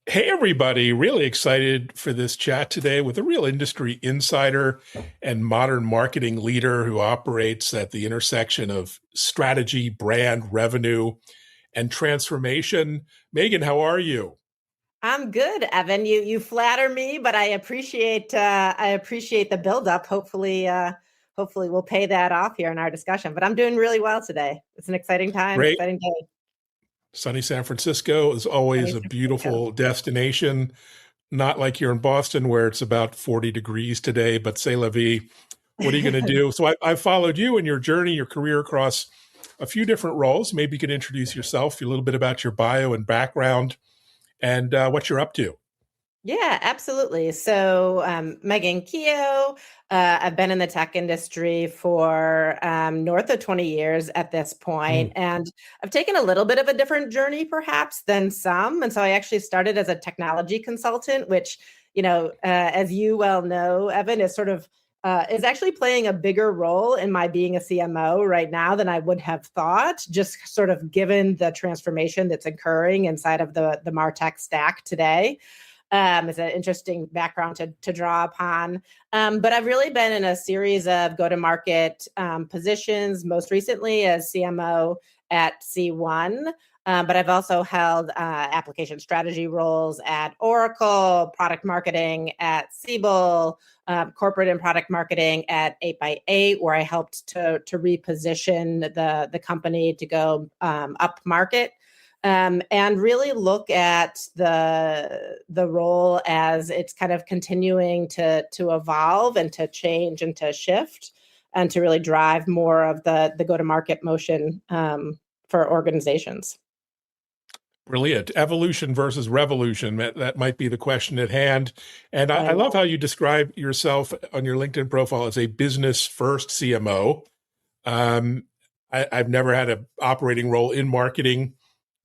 Hey, everybody. Really excited for this chat today with a real industry insider and modern marketing leader who operates at the intersection of strategy, brand, revenue, and transformation. Megan, how are you? I'm good, Evan. You flatter me, but I appreciate the buildup. Hopefully we'll pay that off here in our discussion. But I'm doing really well today. It's an exciting time, Great. exciting day. Sunny San Francisco is always Sunny a San Francisco. beautiful destination. Not like you're in Boston where it's about 40 degrees today, but c'est la vie. What are you going to do? So I've followed you and your journey, your career across a few different roles. Maybe you could introduce yourself, a little bit about your bio and background, and what you're up to. Yeah, absolutely. So, Meghan Keough, I've been in the tech industry for north of 20 years at this point, Mm. and I've taken a little bit of a different journey perhaps than some. And so I actually started as a technology consultant, which, as you well know, Evan, is actually playing a bigger role in my being a CMO right now than I would have thought, just sort of given the transformation that's occurring inside of the MarTech stack today. It's an interesting background to draw upon. But I've really been in a series of go-to-market positions, most recently as CMO at C1. But I've also held application strategy roles at Oracle, product marketing at Siebel, corporate and product marketing at 8x8, where I helped to reposition the company to go up market, and really look at the role as it's kind of continuing to evolve and to change and to shift, and to really drive more of the go to market motion for organizations. Brilliant. Evolution versus revolution. That might be the question at hand. And I I love love. how you describe yourself on your LinkedIn profile as a business first CMO. Um, I've never had an operating role in marketing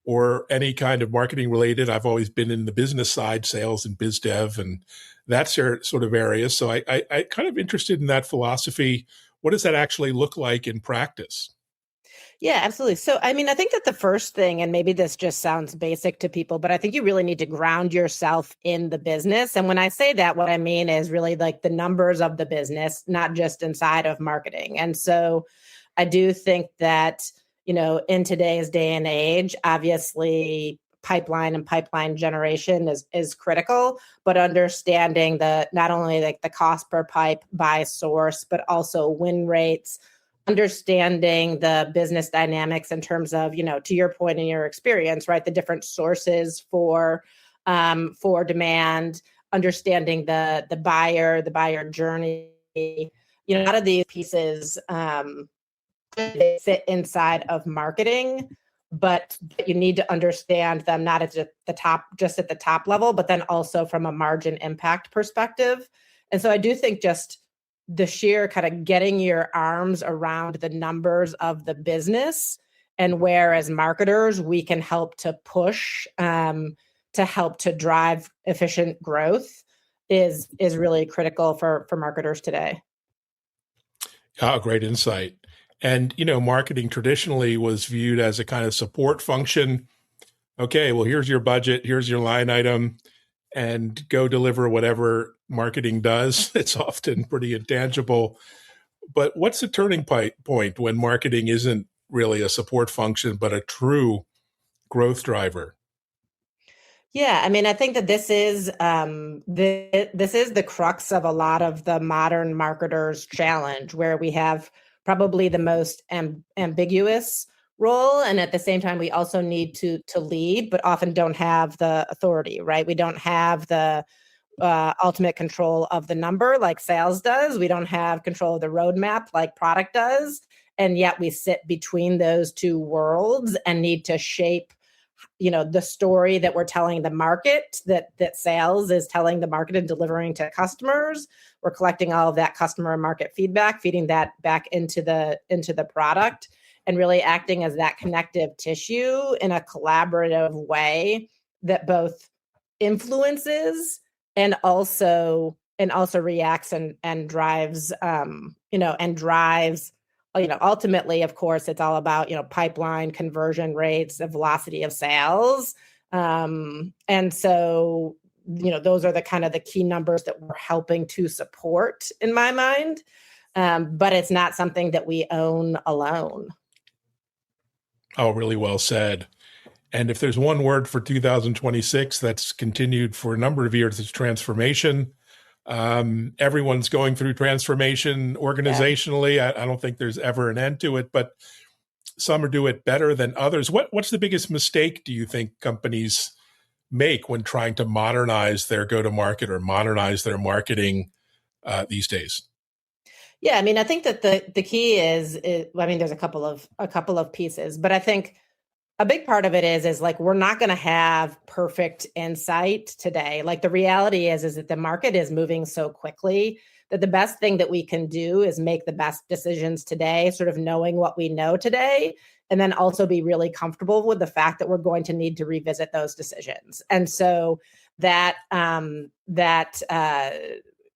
or any kind of marketing related. I've always been in the business side, sales and biz dev, and that sort of area. So I kind of interested in that philosophy. What does that actually look like in practice? Yeah, absolutely. So, I mean, I think that the first thing, and maybe this just sounds basic to people, but I think you really need to ground yourself in the business. And when I say that, what I mean is really like the numbers of the business, not just inside of marketing. And so I do think that, in today's day and age, obviously pipeline and pipeline generation is critical, but understanding the not only like the cost per pipe by source, but also win rates, understanding the business dynamics in terms of, to your point in your experience, right, the different sources for demand, understanding the buyer journey. A lot of these pieces, they sit inside of marketing, but you need to understand them not at the top, just at the top level, but then also from a margin impact perspective. And so I do think just the sheer kind of getting your arms around the numbers of the business, and where as marketers we can help to push, to help to drive efficient growth, is really critical for marketers today. Ah, great insight. And, marketing traditionally was viewed as a kind of support function. Okay, well, here's your budget, here's your line item, and go deliver whatever marketing does. It's often pretty intangible. But what's the turning point when marketing isn't really a support function, but a true growth driver? Yeah, I mean, I think that this is the crux of a lot of the modern marketers' challenge, where we have probably the most ambiguous role, and at the same time, we also need to lead, but often don't have the authority. Right? We don't have the ultimate control of the number like sales does. We don't have control of the roadmap like product does, and yet we sit between those two worlds and need to shape, the story that we're telling the market, that sales is telling the market and delivering to customers. We're collecting all of that customer and market feedback, feeding that back into the product, and really acting as that connective tissue in a collaborative way that both influences and also reacts and drives, ultimately, of course, it's all about, pipeline conversion rates, the velocity of sales. And so, those are the kind of the key numbers that we're helping to support in my mind. But it's not something that we own alone. Oh, really well said. And if there's one word for 2026 that's continued for a number of years, it's transformation. Everyone's going through transformation organizationally. I don't think there's ever an end to it, but some do it better than others. What's the biggest mistake do you think companies make when trying to modernize their go-to-market or modernize their marketing these days? Yeah, I mean, I think that the key is I mean, there's a couple of pieces, but I think a big part of it is like we're not going to have perfect insight today. Like the reality is that the market is moving so quickly that the best thing that we can do is make the best decisions today, sort of knowing what we know today, and then also be really comfortable with the fact that we're going to need to revisit those decisions. And so that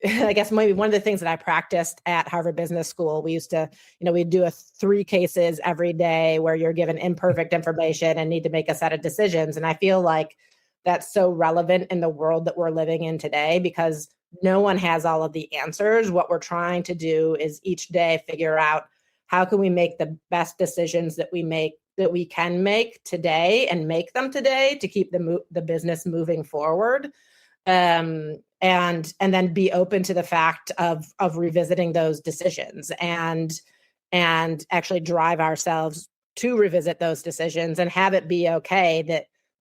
I guess maybe one of the things that I practiced at Harvard Business School, we used to, we'd do 3 cases every day where you're given imperfect information and need to make a set of decisions. And I feel like that's so relevant in the world that we're living in today because no one has all of the answers. What we're trying to do is each day figure out how can we make the best decisions that we can make today and make them today to keep the business moving forward. And then be open to the fact of revisiting those decisions and actually drive ourselves to revisit those decisions and have it be okay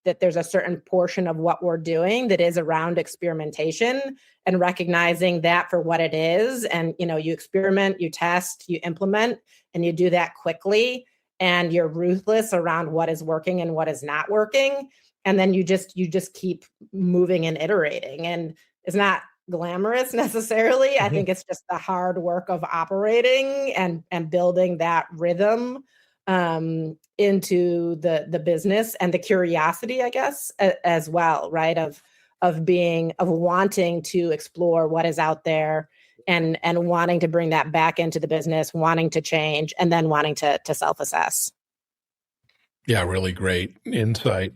that there's a certain portion of what we're doing that is around experimentation and recognizing that for what it is. And, you experiment, you test, you implement, and you do that quickly. And you're ruthless around what is working and what is not working. And then you just keep moving and iterating. And it's not glamorous necessarily. Mm-hmm. I think it's just the hard work of operating and building that rhythm into the business and the curiosity, I guess, as well, right? Of wanting to explore what is out there and wanting to bring that back into the business, wanting to change, and then wanting to self-assess. Yeah, really great insight.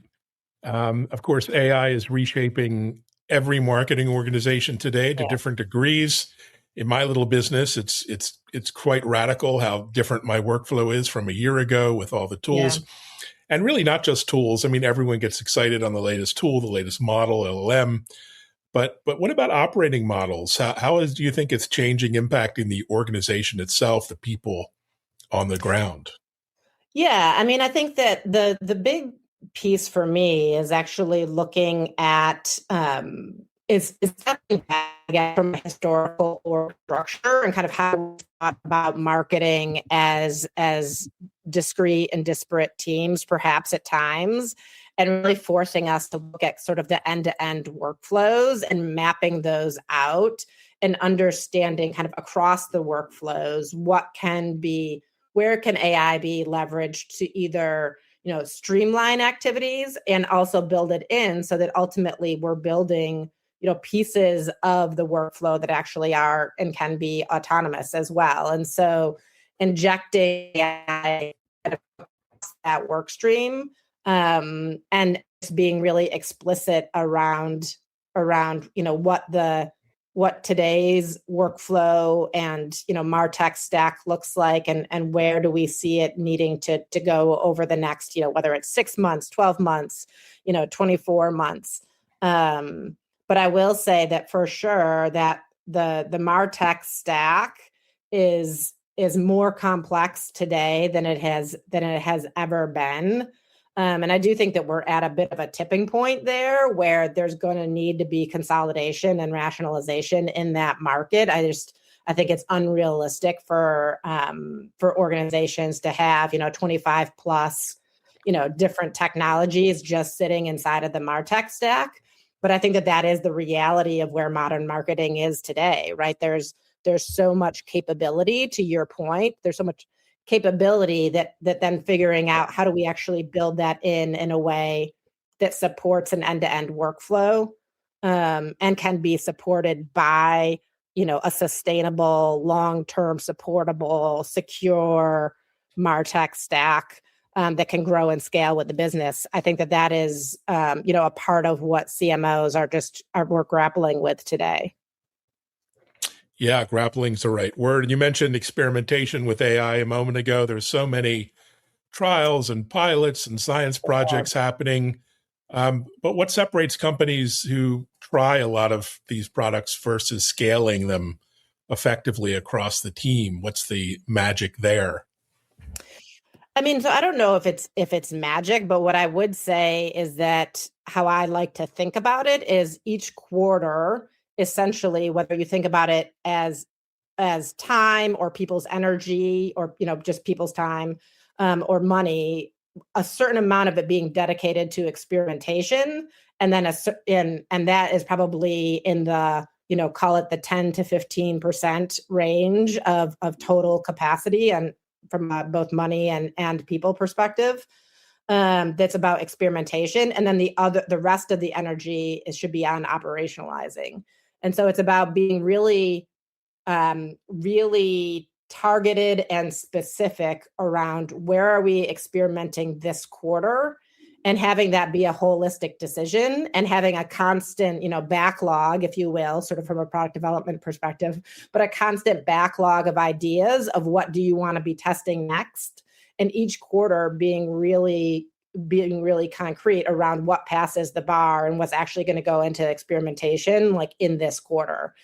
Of course, AI is reshaping every marketing organization today to different degrees. In my little business, it's quite radical how different my workflow is from a year ago with all the tools. Yeah. And really not just tools. I mean, everyone gets excited on the latest tool, the latest model, LLM. But what about operating models? Do you think it's changing, impacting the organization itself, the people on the ground? Yeah, I mean, I think that the big piece for me is actually looking at is stepping back from a historical org structure and kind of how we thought about marketing as discrete and disparate teams, perhaps at times, and really forcing us to look at sort of the end-to-end workflows and mapping those out and understanding kind of across the workflows where can AI be leveraged to either streamline activities and also build it in so that ultimately we're building pieces of the workflow that actually are and can be autonomous as well. And so injecting AI across that work stream and being really explicit around what today's workflow and MarTech stack looks like and where do we see it needing to go over the next whether it's 6 months, 12 months, 24 months. But I will say that for sure that the MarTech stack is more complex today than it has ever been. And I do think that we're at a bit of a tipping point there where there's going to need to be consolidation and rationalization in that market. I think it's unrealistic for organizations to have 25 plus different technologies just sitting inside of the MarTech stack. But I think that is the reality of where modern marketing is today, right? There's so much capability, to your point. There's so much capability that then figuring out how do we actually build that in a way that supports an end-to-end workflow and can be supported by a sustainable, long-term, supportable, secure MarTech stack that can grow and scale with the business. I think that is, a part of what CMOs we're grappling with today. Yeah, grappling's the right word. You mentioned experimentation with AI a moment ago. There's so many trials and pilots and science projects happening. But what separates companies who try a lot of these products versus scaling them effectively across the team? What's the magic there? I mean, so I don't know if it's magic, but what I would say is that how I like to think about it is each quarter, essentially, whether you think about it as time or people's energy or just people's time or money, a certain amount of it being dedicated to experimentation, and then and that is probably in the call it the 10 to 15% range of total capacity and from both money and people perspective. That's about experimentation, and then the rest of the energy should be on operationalizing. And so it's about being really really targeted and specific around where are we experimenting this quarter, and having that be a holistic decision, and having a constant, backlog, if you will, sort of from a product development perspective, but a constant backlog of ideas of what do you want to be testing next, and each quarter being really concrete around what passes the bar and what's actually going to go into experimentation like in this quarter.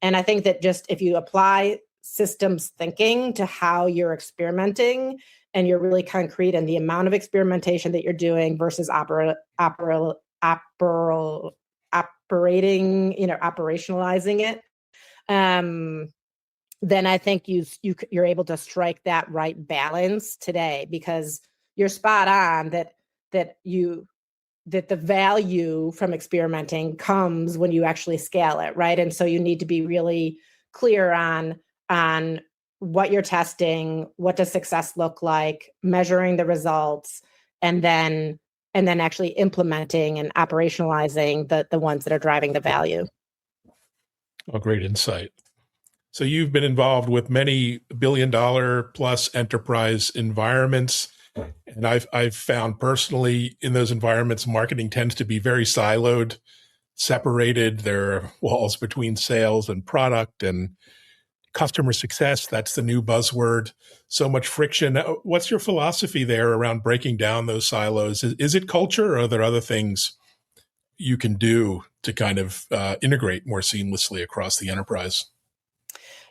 And I think that just if you apply systems thinking to how you're experimenting, and you're really concrete in the amount of experimentation that you're doing versus operationalizing it, then I think you're able to strike that right balance today, because you're spot on that the value from experimenting comes when you actually scale it, right? And so you need to be really clear on what you're testing, what does success look like, measuring the results, and then actually implementing and operationalizing the ones that are driving the value. Oh, great insight. So you've been involved with many billion-dollar plus enterprise environments. And I've found personally in those environments, marketing tends to be very siloed, separated. There are walls between sales and product and customer success. That's the new buzzword. So much friction. What's your philosophy there around breaking down those silos? Is it culture, or are there other things you can do to kind of integrate more seamlessly across the enterprise?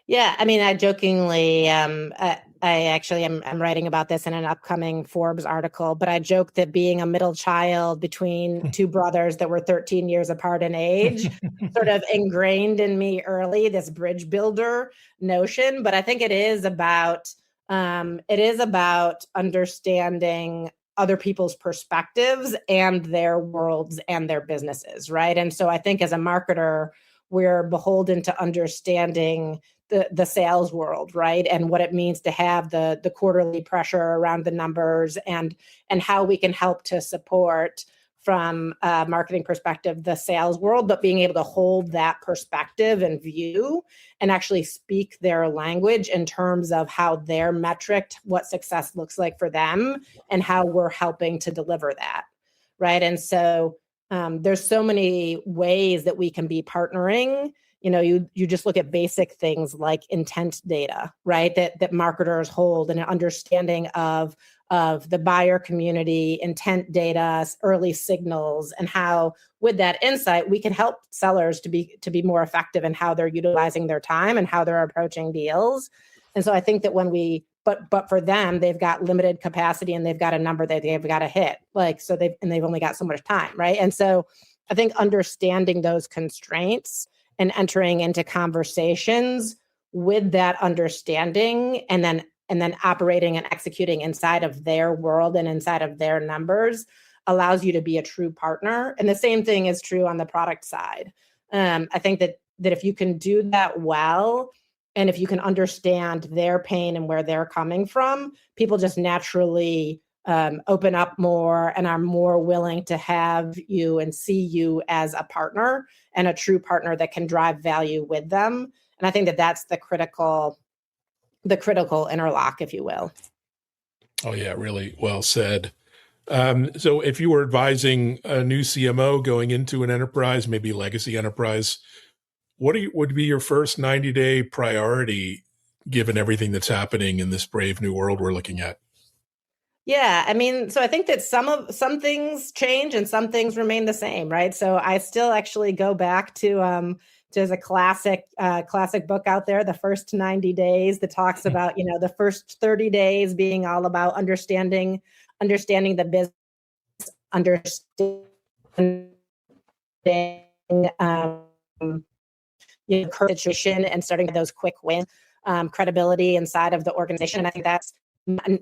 Yeah, I mean, I jokingly, I actually I'm writing about this in an upcoming Forbes article, but I joke that being a middle child between two brothers that were 13 years apart in age sort of ingrained in me early, this bridge builder notion. But I think it is about understanding other people's perspectives and their worlds and their businesses, right? And so I think as a marketer, we're beholden to understanding the sales world, right? And what it means to have the quarterly pressure around the numbers, and how we can help to support from a marketing perspective the sales world, but being able to hold that perspective and view and actually speak their language in terms of how their metric, what success looks like for them, and how we're helping to deliver that, right? And so there's so many ways that we can be partnering. You just look at basic things like intent data, right? That marketers hold, and an understanding of the buyer community, intent data, early signals, and how with that insight we can help sellers to be more effective in how they're utilizing their time and how they're approaching deals. And so I think that but for them, they've got limited capacity and they've got a number that they've got to hit. They've only got so much time, right? And so I think understanding those constraints and entering into conversations with that understanding, and then operating and executing inside of their world and inside of their numbers allows you to be a true partner. And the same thing is true on the product side. I think that if you can do that well, and if you can understand their pain and where they're coming from, people just naturally open up more and are more willing to have you and see you as a partner, and a true partner that can drive value with them. And I think that that's the critical interlock, if you will. Oh yeah, really well said. So if you were advising a new CMO going into an enterprise, maybe legacy enterprise, would be your first 90-day priority given everything that's happening in this brave new world we're looking at? Yeah, I mean, so I think that some things change and some things remain the same, right? So I still actually go back to there's a classic book out there, The First 90 Days, that talks about, the first 30 days being all about understanding the business, understanding um, current situation and starting those quick wins, credibility inside of the organization. And I think that's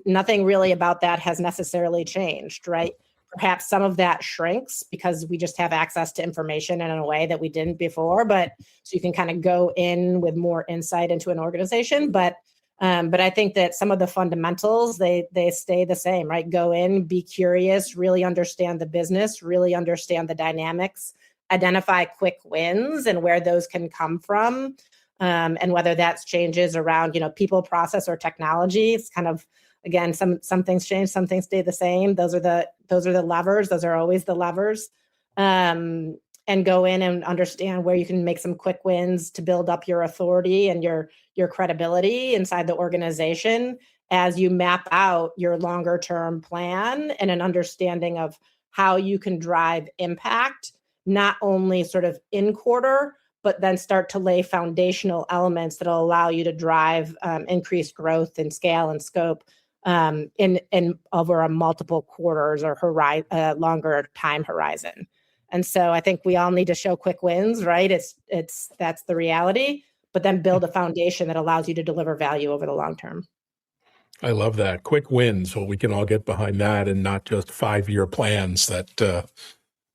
nothing really about that has necessarily changed, right? Perhaps some of that shrinks because we just have access to information in a way that we didn't before. But so you can kind of go in with more insight into an organization. But I think that some of the fundamentals they stay the same, right? Go in, be curious, really understand the business, really understand the dynamics, identify quick wins and where those can come from, and whether that's changes around people, process, or technology. It's kind of, again, some things change, some things stay the same. Those are the levers. Those are always the levers. And go in and understand where you can make some quick wins to build up your authority and your credibility inside the organization as you map out your longer term plan and an understanding of how you can drive impact, not only sort of in quarter, but then start to lay foundational elements that will allow you to drive increased growth and scale and scope in over a multiple quarters or longer time horizon. And so I think we all need to show quick wins, right? That's the reality, but then build a foundation that allows you to deliver value over the long term. I love that. Quick wins. Well, we can all get behind that and not just 5-year plans that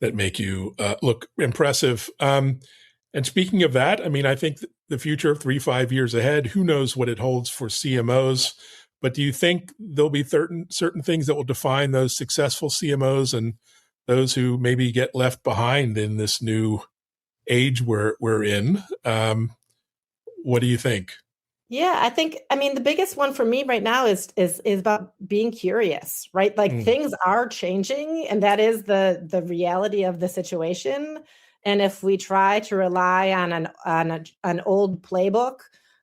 make you look impressive. And speaking of that, I mean, I think the future of 3-5 years ahead, who knows what it holds for CMOs, but do you think there'll be certain things that will define those successful CMOs and those who maybe get left behind in this new age we're in? What do you think? Yeah, I mean, the biggest one for me right now is about being curious, right? Like things are changing, and that is the reality of the situation. And if we try to rely on an old playbook,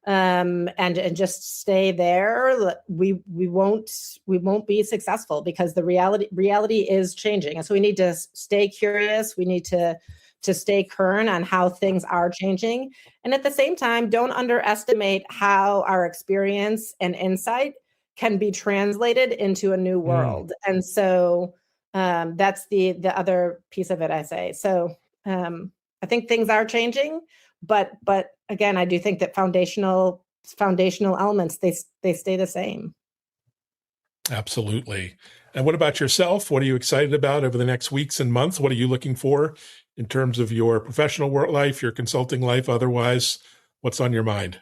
and just stay there, we won't be successful because the reality is changing. And so we need to stay curious. We need to stay current on how things are changing. And at the same time, don't underestimate how our experience and insight can be translated into a new world. And so that's the other piece of it, I say. So I think things are changing, but again, I do think that foundational elements, they stay the same. Absolutely. And what about yourself? What are you excited about over the next weeks and months? What are you looking for in terms of your professional work life, your consulting life, otherwise? What's on your mind?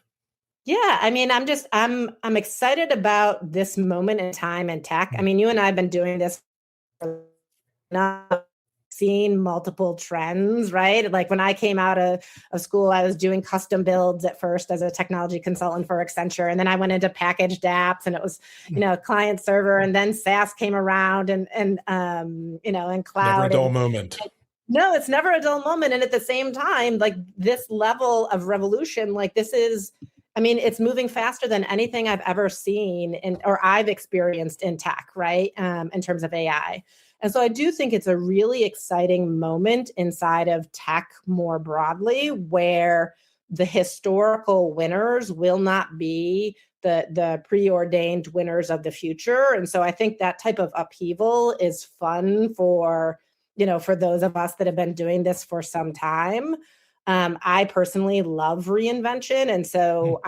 Yeah, I mean, I'm excited about this moment in time in tech. I mean, you and I have been doing this for not seeing multiple trends, right? Like when I came out of school, I was doing custom builds at first as a technology consultant for Accenture. And then I went into packaged apps and it was, client server. And then SaaS came around and cloud. Never a dull moment. No, it's never a dull moment. And at the same time, like this level of revolution, like this is, I mean, it's moving faster than anything I've ever seen or I've experienced in tech, right? In terms of AI. And so I do think it's a really exciting moment inside of tech more broadly, where the historical winners will not be the preordained winners of the future. And so I think that type of upheaval is fun for those of us that have been doing this for some time. I personally love reinvention. And so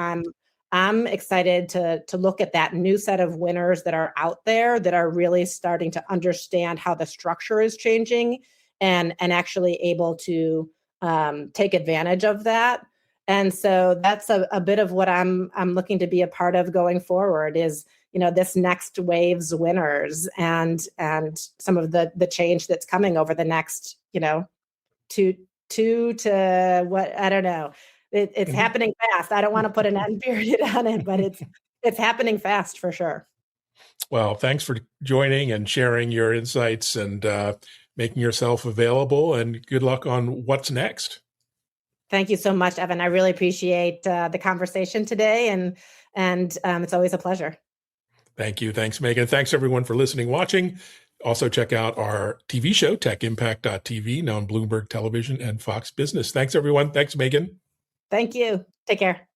I'm excited to look at that new set of winners that are out there that are really starting to understand how the structure is changing and actually able to take advantage of that. And so that's a bit of what I'm looking to be a part of going forward is, this next wave's winners and some of the change that's coming over the next, two to what, I don't know. It's happening fast. I don't want to put an end period on it, but it's happening fast for sure. Well, thanks for joining and sharing your insights and making yourself available. And good luck on what's next. Thank you so much, Evan. I really appreciate the conversation today, and it's always a pleasure. Thank you. Thanks, Megan. Thanks, everyone, for listening, watching. Also, check out our TV show, techimpact.tv, now on Bloomberg Television and Fox Business. Thanks, everyone. Thanks, Megan. Thank you. Take care.